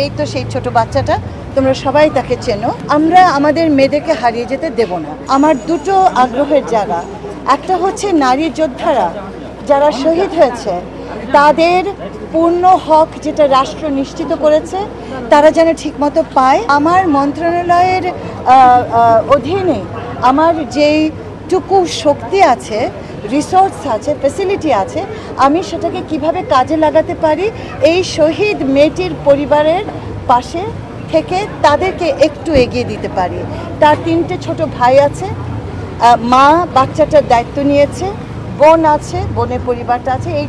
এই তো সেই ছোট বাচ্চাটা, তোমরা সবাই তাকে চেনো। আমরা আমাদের মেয়েদেরকে হারিয়ে যেতে দেব না। আমার দুটো আগ্রহের জায়গা, একটা হচ্ছে নারী যোদ্ধারা যারা শহীদ হয়েছে তাদের পূর্ণ হক যেটা রাষ্ট্র নিশ্চিত করেছে তারা যেন ঠিকমতো পায়। আমার মন্ত্রণালয়ের অধীনে আমার যেইটুকু শক্তি আছে, রিসোর্স আছে, ফ্যাসিলিটি আছে, আমি সেটাকে কিভাবে কাজে লাগাতে পারি এই শহীদ মেয়েটির পরিবারের পাশে থেকে তাদেরকে একটু এগিয়ে দিতে পারি। তার 3টে ছোট ভাই আছে, মা বাচ্চাটার দায়িত্ব নিয়েছে, বোন আছে, বোনের পরিবারটা আছে। এই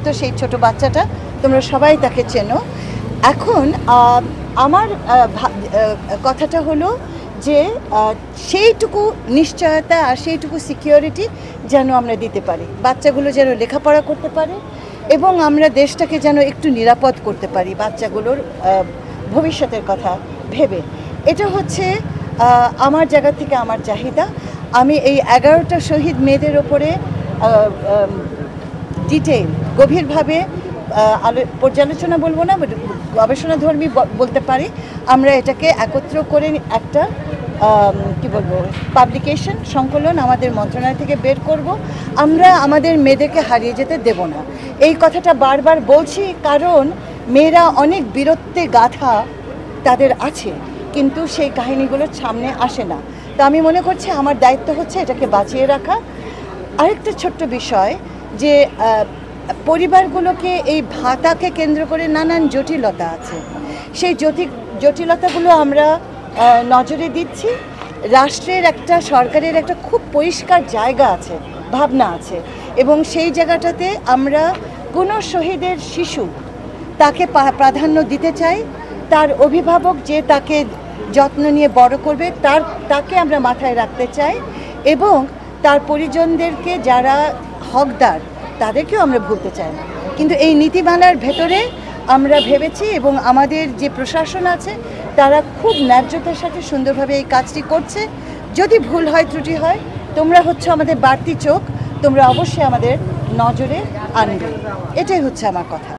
তো সেই ছোট বাচ্চাটা, তোমরা সবাই তাকে চেনো। এখন আমার কথাটা হলো যে সেইটুকু নিশ্চয়তা আর সেইটুকু সিকিউরিটি যেন আমরা দিতে পারি, বাচ্চাগুলো যেন লেখাপড়া করতে পারে এবং আমরা দেশটাকে যেন একটু নিরাপদ করতে পারি বাচ্চাগুলোর ভবিষ্যতের কথা ভেবে। এটা হচ্ছে আমার জায়গা থেকে আমার চাহিদা। আমি এই 11টা শহীদ মেয়েদের ওপরে ডিটেইল গভীরভাবে পর্যালোচনা বলবো না, গবেষণাধর্মী বলতে পারি। আমরা এটাকে একত্র করে একটা কি বলবো পাবলিকেশন সংকলন আমাদের মন্ত্রণালয় থেকে বের করব। আমরা আমাদের মেয়েদেরকে হারিয়ে যেতে দেব না, এই কথাটা বারবার বলছি কারণ মেয়েরা অনেক বীরত্বে গাথা তাদের আছে, কিন্তু সেই কাহিনীগুলোর সামনে আসে না। তো আমি মনে করছি আমার দায়িত্ব হচ্ছে এটাকে বাঁচিয়ে রাখা। আরেকটা ছোট্ট বিষয় যে পরিবারগুলোকে এই ভাতাকে কেন্দ্র করে নানান জটিলতা আছে, সেই জটিলতাগুলো আমরা নজরে দিচ্ছি। রাষ্ট্রের একটা, সরকারের একটা খুব পরিষ্কার জায়গা আছে, ভাবনা আছে, এবং সেই জায়গাটাতে আমরা কোনো শহীদের শিশু তাকে প্রাধান্য দিতে চাই। তার অভিভাবক যে তাকে যত্ন নিয়ে বড় করবে তাকে আমরা মাথায় রাখতে চাই, এবং তার পরিজনদেরকে যারা হকদার তাদেরকেও আমরা ভুলতে চাই না। কিন্তু এই নীতিমালার ভেতরে আমরা ভেবেছি এবং আমাদের যে প্রশাসন আছে তারা খুব ন্যায্যতার সাথে সুন্দরভাবে এই কাজটি করছে। যদি ভুল হয়, ত্রুটি হয়, তোমরা হচ্ছে আমাদের বাড়তি চোখ, তোমরা অবশ্যই আমাদের নজরে আনবে। এটাই হচ্ছে আমার কথা।